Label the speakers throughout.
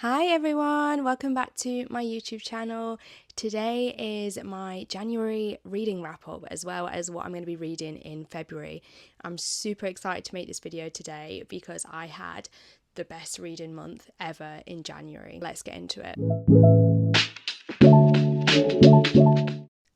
Speaker 1: Hi everyone, welcome back to my YouTube channel. Today is my January reading wrap up as well as what I'm going to be reading in February. I'm super excited to make this video today because I had the best reading month ever in January. Let's get into it.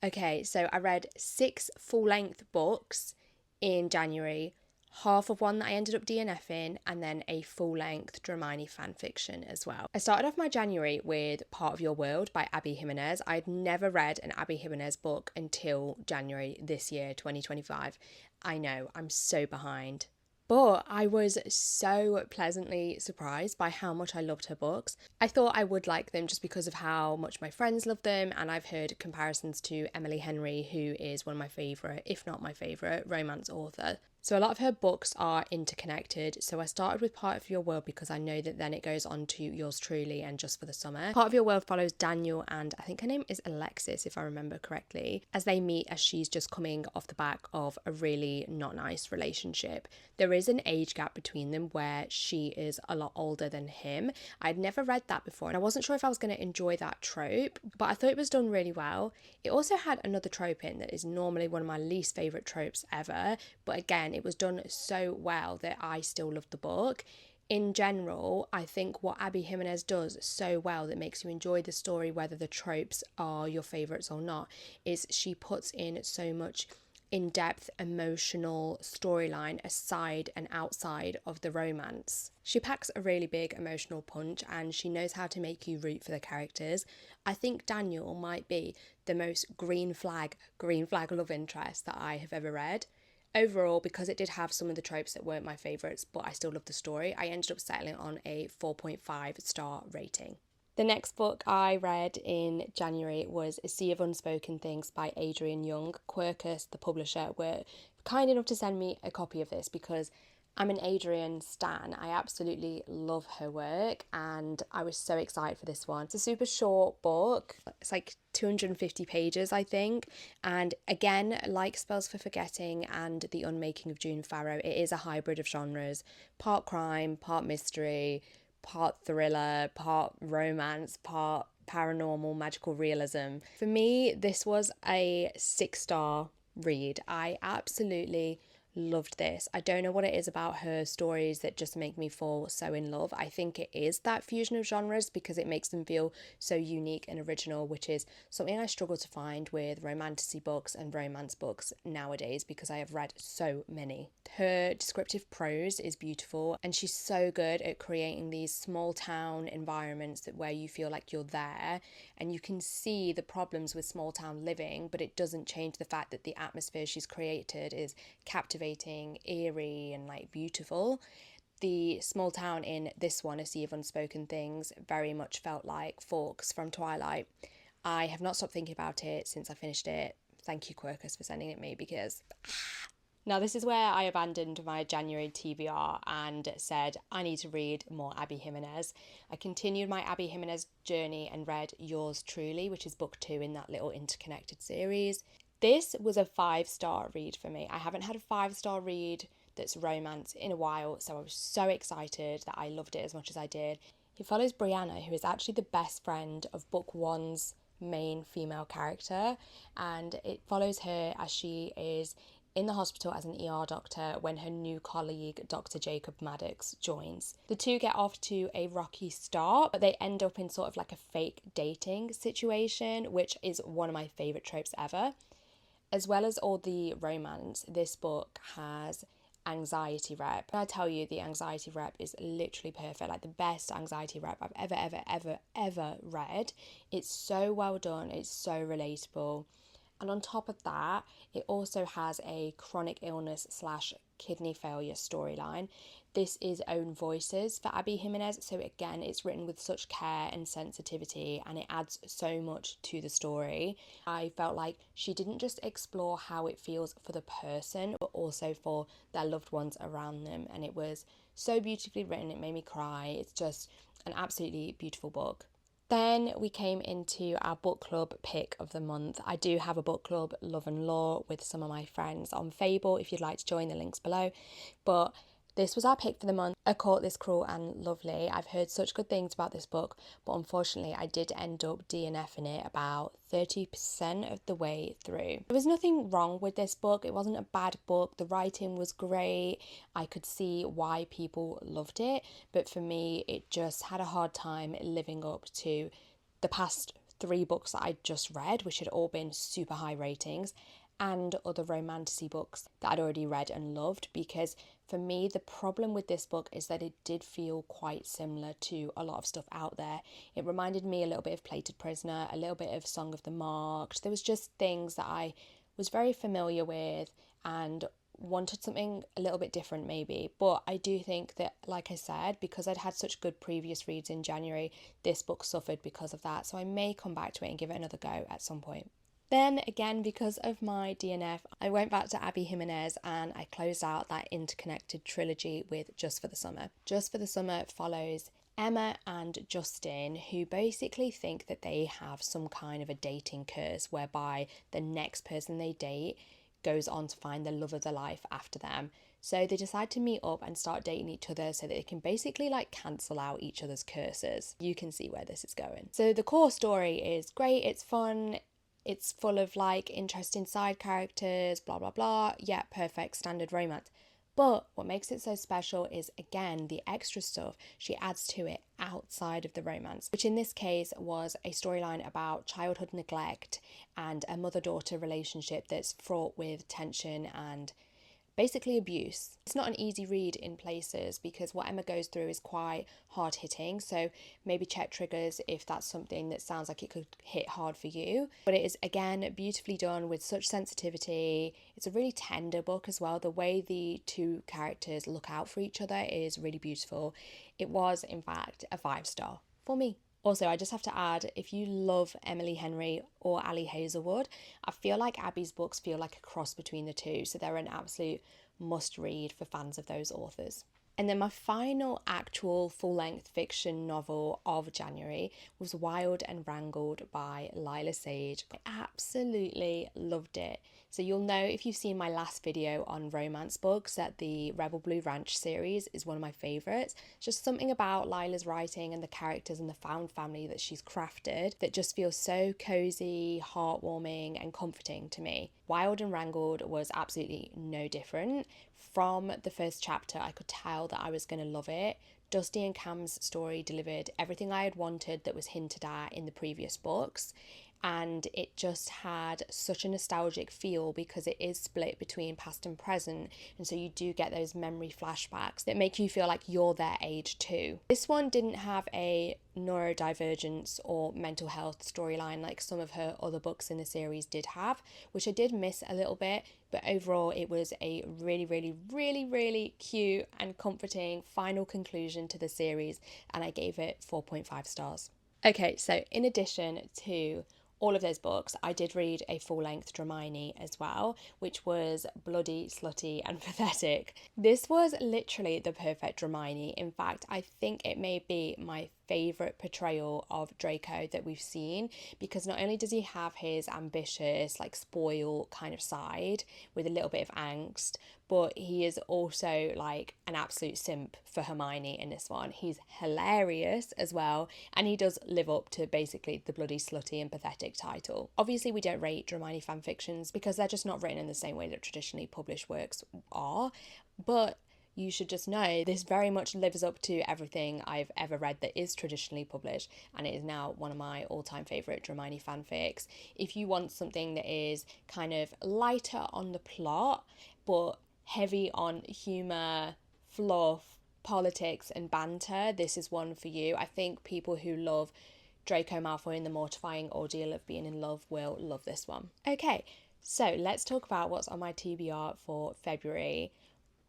Speaker 1: Okay, so I read 6 full-length books in January, half of one that I ended up DNFing, and then a full-length Dramione fanfiction as well. I started off my January with Part of Your World by Abby Jimenez. I'd never read an Abby Jimenez book until January this year, 2025. I know, I'm so behind. But I was so pleasantly surprised by how much I loved her books. I thought I would like them just because of how much my friends love them, and I've heard comparisons to Emily Henry, who is one of my favourite, if not my favourite, romance author. So a lot of her books are interconnected. So I started with Part of Your World because I know that then it goes on to Yours Truly and Just for the Summer. Part of Your World follows Daniel and I think her name is Alexis, if I remember correctly, as they meet as she's just coming off the back of a really not nice relationship. There is an age gap between them where she is a lot older than him. I'd never read that before and I wasn't sure if I was going to enjoy that trope, but I thought it was done really well. It also had another trope in that is normally one of my least favourite tropes ever, but again, it was done so well that I still loved the book. In general, I think what Abby Jimenez does so well that makes you enjoy the story, whether the tropes are your favourites or not, is she puts in so much in-depth emotional storyline aside and outside of the romance. She packs a really big emotional punch and she knows how to make you root for the characters. I think Daniel might be the most green flag love interest that I have ever read. Overall, because it did have some of the tropes that weren't my favourites, but I still loved the story, I ended up settling on a 4.5 star rating. The next book I read in January was A Sea of Unspoken Things by Adrian Young. Quirkus, the publisher, were kind enough to send me a copy of this because I'm an Adrian stan. I absolutely love her work and I was so excited for this one. It's a super short book. It's like 250 pages, I think. And again, like Spells for Forgetting and The Unmaking of June Farrow, it is a hybrid of genres. Part crime, part mystery, part thriller, part romance, part paranormal, magical realism. For me, this was a 6-star read. I absolutely loved this. I don't know what it is about her stories that just make me fall so in love. I think it is that fusion of genres because it makes them feel so unique and original, which is something I struggle to find with romantasy books and romance books nowadays because I have read so many. Her descriptive prose is beautiful and she's so good at creating these small town environments that where you feel like you're there and you can see the problems with small town living, but it doesn't change the fact that the atmosphere she's created is captivating, eerie and like beautiful. The small town in this one, A Sea of Unspoken Things, very much felt like Forks from Twilight. I have not stopped thinking about it since I finished it. Thank you, Quirkus, for sending it me because now this is where I abandoned my January TBR and said I need to read more Abby Jimenez. I continued my Abby Jimenez journey and read Yours Truly, which is book 2 in that little interconnected series. This was a 5-star read for me. I haven't had a 5-star read that's romance in a while, so I was so excited that I loved it as much as I did. It follows Brianna, who is actually the best friend of book 1's main female character, and it follows her as she is in the hospital as an ER doctor when her new colleague, Dr. Jacob Maddox, joins. The two get off to a rocky start, but they end up in sort of like a fake dating situation, which is one of my favourite tropes ever. As well as all the romance, this book has anxiety rep. And I tell you, the anxiety rep is literally perfect, like the best anxiety rep I've ever read. It's so well done, it's so relatable. And on top of that, it also has a chronic illness / kidney failure storyline. This is Own Voices for Abby Jimenez, so again, it's written with such care and sensitivity and it adds so much to the story. I felt like she didn't just explore how it feels for the person, but also for their loved ones around them, and it was so beautifully written, it made me cry. It's just an absolutely beautiful book. Then we came into our book club pick of the month. I do have a book club, Love and Law, with some of my friends on Fable. If you'd like to join, the link's below. But This was our pick for the month, A Court This Cruel and Lovely. I've heard such good things about this book, but unfortunately I did end up DNFing it about 30% of the way through. There was nothing wrong with this book. It wasn't a bad book. The writing was great. I could see why people loved it, but for me it just had a hard time living up to the past 3 books that I'd just read, which had all been super high ratings, and other romantasy books that I'd already read and loved, because for me the problem with this book is that it did feel quite similar to a lot of stuff out there. It reminded me a little bit of Plated Prisoner, a little bit of Song of the Marked. There was just things that I was very familiar with and wanted something a little bit different maybe. But I do think that, like I said, because I'd had such good previous reads in January, this book suffered because of that, so I may come back to it and give it another go at some point. Then again, because of my DNF, I went back to Abby Jimenez and I closed out that interconnected trilogy with Just for the Summer. Just for the Summer follows Emma and Justin, who basically think that they have some kind of a dating curse whereby the next person they date goes on to find the love of their life after them. So they decide to meet up and start dating each other so that they can basically like cancel out each other's curses. You can see where this is going. So the core story is great, it's fun, it's full of like interesting side characters, blah blah blah. Yeah, perfect standard romance. But what makes it so special is, again, the extra stuff she adds to it outside of the romance, which in this case was a storyline about childhood neglect and a mother-daughter relationship that's fraught with tension and basically abuse. It's not an easy read in places because what Emma goes through is quite hard hitting, so maybe check triggers if that's something that sounds like it could hit hard for you. But it is, again, beautifully done with such sensitivity. It's a really tender book as well. The way the 2 characters look out for each other is really beautiful. It was, in fact, a 5-star for me. Also, I just have to add, if you love Emily Henry or Ali Hazelwood, I feel like Abby's books feel like a cross between the 2, so they're an absolute must read for fans of those authors. And then my final actual full-length fiction novel of January was Wild and Wrangled by Lila Sage. I absolutely loved it. So you'll know if you've seen my last video on romance books that the Rebel Blue Ranch series is one of my favourites. Just something about Lila's writing and the characters and the found family that she's crafted that just feels so cosy, heartwarming and comforting to me. Wild and Wrangled was absolutely no different. From the first chapter, I could tell that I was going to love it. Dusty and Cam's story delivered everything I had wanted that was hinted at in the previous books. And it just had such a nostalgic feel because it is split between past and present, and so you do get those memory flashbacks that make you feel like you're their age too. This one didn't have a neurodivergence or mental health storyline like some of her other books in the series did have, which I did miss a little bit, but overall it was a really cute and comforting final conclusion to the series, and I gave it 4.5 stars. Okay, so in addition to all of those books, I did read a full-length Dramione as well, which was bloody, slutty and pathetic. This was literally the perfect Dramione. In fact, I think it may be my favourite portrayal of Draco that we've seen, because not only does he have his ambitious, like spoiled kind of side with a little bit of angst, but he is also like an absolute simp for Hermione in this one. He's hilarious as well, and he does live up to basically the bloody, slutty and pathetic title. Obviously we don't rate Dramione fanfictions because they're just not written in the same way that traditionally published works are, but you should just know this very much lives up to everything I've ever read that is traditionally published, and it is now one of my all-time favourite Dramione fanfics. If you want something that is kind of lighter on the plot but heavy on humour, fluff, politics and banter, this is one for you. I think people who love Draco Malfoy and the mortifying ordeal of being in love will love this one. Okay, so let's talk about what's on my TBR for February.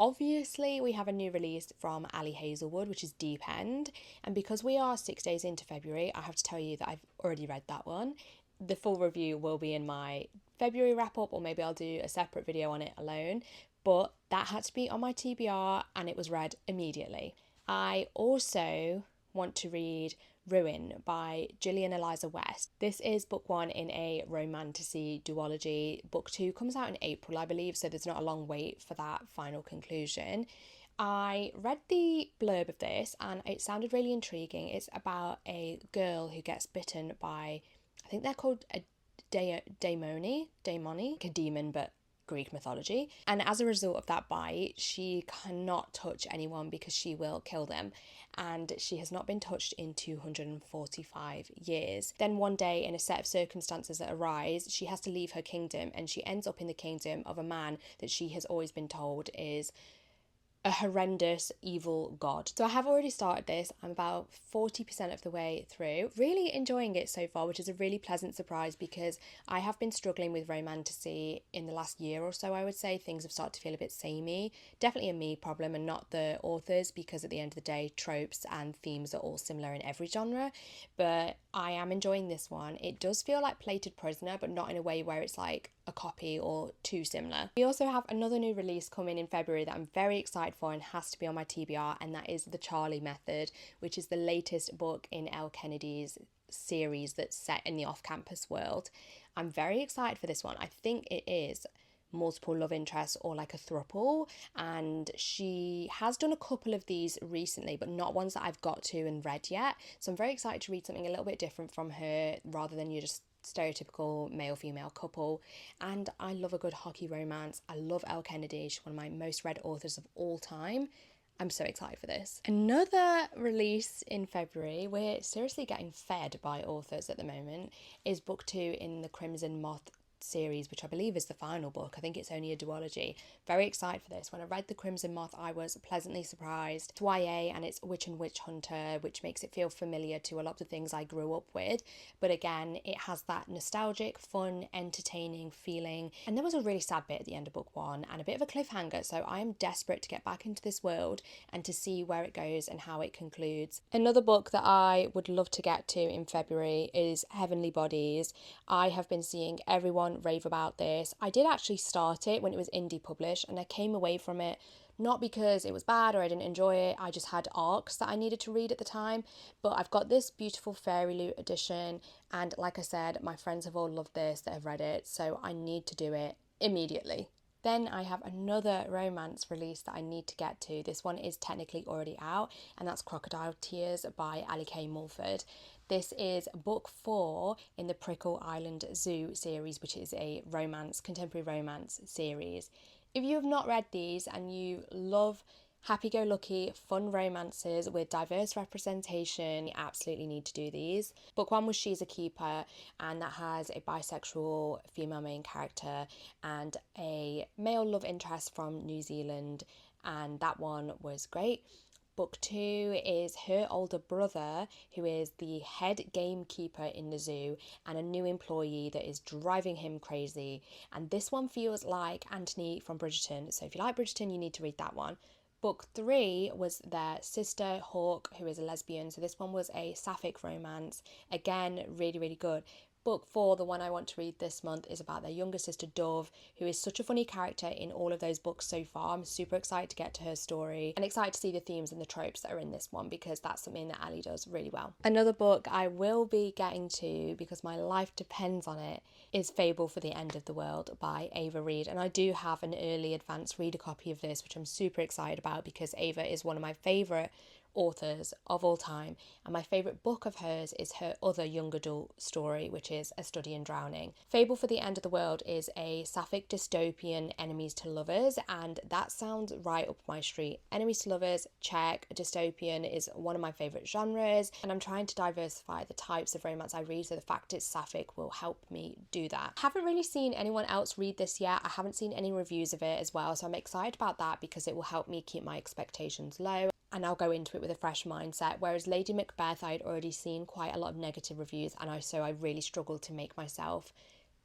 Speaker 1: Obviously, we have a new release from Ali Hazelwood, which is Deep End. And because we are 6 days into February, I have to tell you that I've already read that one. The full review will be in my February wrap-up, or maybe I'll do a separate video on it alone. But that had to be on my TBR, and it was read immediately. I also want to read Ruin by Gillian Eliza West. This is book 1 in a romantasy duology. Book 2 comes out in April, I believe, so there's not a long wait for that final conclusion. I read the blurb of this and it sounded really intriguing. It's about a girl who gets bitten by, I think they're called a daimoni, like a demon, but Greek mythology. And as a result of that bite, she cannot touch anyone because she will kill them. And she has not been touched in 245 years. Then one day, in a set of circumstances that arise, she has to leave her kingdom and she ends up in the kingdom of a man that she has always been told is a horrendous evil god. So I have already started this. I'm about 40% of the way through. Really enjoying it so far, which is a really pleasant surprise because I have been struggling with romantasy in the last year or so. I would say things have started to feel a bit samey. Definitely a me problem and not the authors, because at the end of the day, tropes and themes are all similar in every genre. But I am enjoying this one. It does feel like Plated Prisoner, but not in a way where it's like a copy or too similar. We also have another new release coming in February that I'm very excited for and has to be on my TBR, and that is The Charlie Method, which is the latest book in Elle Kennedy's series that's set in the off-campus world. I'm very excited for this one. I think it is multiple love interests or like a throuple, and she has done a couple of these recently, but not ones that I've got to and read yet. So I'm very excited to read something a little bit different from her rather than you just stereotypical male-female couple. And I love a good hockey romance. I love Elle Kennedy. She's one of my most read authors of all time. I'm so excited for this. Another release in February, we're seriously getting fed by authors at the moment, is book 2 in the Crimson Moth series, which I believe is the final book. I think it's only a duology. Very excited for this. When I read The Crimson Moth, I was pleasantly surprised. It's YA and it's Witch and Witch Hunter, which makes it feel familiar to a lot of the things I grew up with. But again, it has that nostalgic, fun, entertaining feeling. And there was a really sad bit at the end of book 1 and a bit of a cliffhanger. So I am desperate to get back into this world and to see where it goes and how it concludes. Another book that I would love to get to in February is Heavenly Bodies. I have been seeing everyone rave about this. I did actually start it when it was indie published and I came away from it not because it was bad or I didn't enjoy it. I just had arcs that I needed to read at the time. But I've got this beautiful Fairy Loot edition, and like I said, my friends have all loved this that have read it, so I need to do it immediately. Then I have another romance release that I need to get to. This one is technically already out, and that's Crocodile Tears by Ali K. Mulford. This is book 4 in the Prickle Island Zoo series, which is a contemporary romance series. If you have not read these and you love happy-go-lucky, fun romances with diverse representation, you absolutely need to do these. Book 1 was She's a Keeper, and that has a bisexual female main character and a male love interest from New Zealand, and that one was great. Book 2 is her older brother, who is the head gamekeeper in the zoo and a new employee that is driving him crazy. And this one feels like Anthony from Bridgerton. So if you like Bridgerton, you need to read that one. Book 3 was their sister Hawk, who is a lesbian. So this one was a sapphic romance. Again, really, really good. Book 4, the one I want to read this month, is about their younger sister Dove, who is such a funny character in all of those books so far. I'm super excited to get to her story and excited to see the themes and the tropes that are in this one, because that's something that Ali does really well. Another book I will be getting to, because my life depends on it, is Fable for the End of the World by Ava Reid. And I do have an early advanced reader copy of this, which I'm super excited about because Ava is one of my favourite authors of all time, and my favourite book of hers is her other young adult story, which is A Study in Drowning. Fable for the End of the World is a sapphic dystopian enemies to lovers, and that sounds right up my street. Enemies to lovers, check. Dystopian is one of my favourite genres, and I'm trying to diversify the types of romance I read, so the fact it's sapphic will help me do that. I haven't really seen anyone else read this yet. I haven't seen any reviews of it as well, so I'm excited about that because it will help me keep my expectations low and I'll go into it with a fresh mindset. Whereas Lady Macbeth, I'd already seen quite a lot of negative reviews, and I really struggled to make myself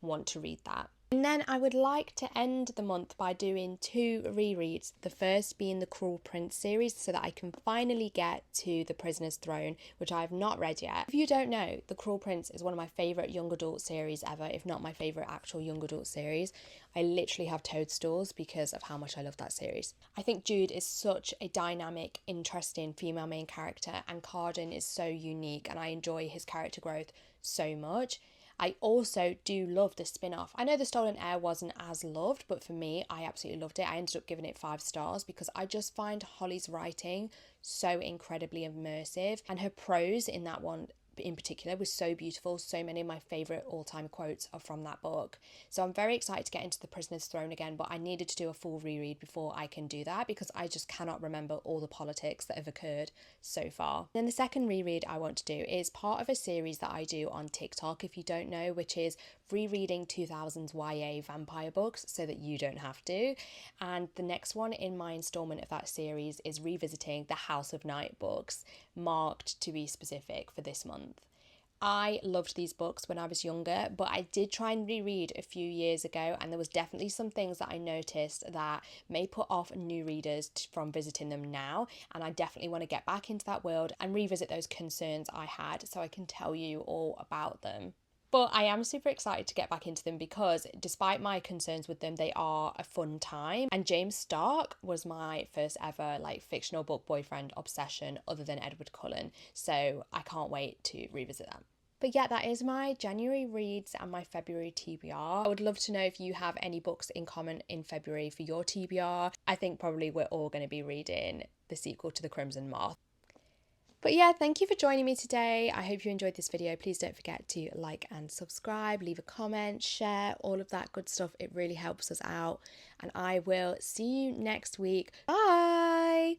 Speaker 1: want to read that. And then I would like to end the month by doing 2 rereads, the first being the Cruel Prince series, so that I can finally get to The Prisoner's Throne, which I have not read yet. If you don't know, The Cruel Prince is one of my favourite young adult series ever, if not my favourite actual young adult series. I literally have toadstools because of how much I love that series. I think Jude is such a dynamic, interesting female main character, and Carden is so unique, and I enjoy his character growth so much. I also do love the spin-off. I know The Stolen Heir wasn't as loved, but for me, I absolutely loved it. I ended up giving it 5 stars because I just find Holly's writing so incredibly immersive, and her prose in that one in particular was so beautiful. So many of my favourite all-time quotes are from that book. So I'm very excited to get into The Prisoner's Throne again, but I needed to do a full reread before I can do that because I just cannot remember all the politics that have occurred so far. Then the second reread I want to do is part of a series that I do on TikTok, if you don't know, which is rereading 2000s YA vampire books so that you don't have to. And the next one in my installment of that series is revisiting the House of Night books, marked to be specific for this month. I loved these books when I was younger, but I did try and reread a few years ago, and there was definitely some things that I noticed that may put off new readers from visiting them now, and I definitely want to get back into that world and revisit those concerns I had so I can tell you all about them. But I am super excited to get back into them because despite my concerns with them, they are a fun time. And James Stark was my first ever fictional book boyfriend obsession other than Edward Cullen. So I can't wait to revisit them. But yeah, that is my January reads and my February TBR. I would love to know if you have any books in common in February for your TBR. I think probably we're all going to be reading the sequel to The Crimson Moth. But yeah, thank you for joining me today. I hope you enjoyed this video. Please don't forget to like and subscribe, leave a comment, share, all of that good stuff. It really helps us out. And I will see you next week. Bye!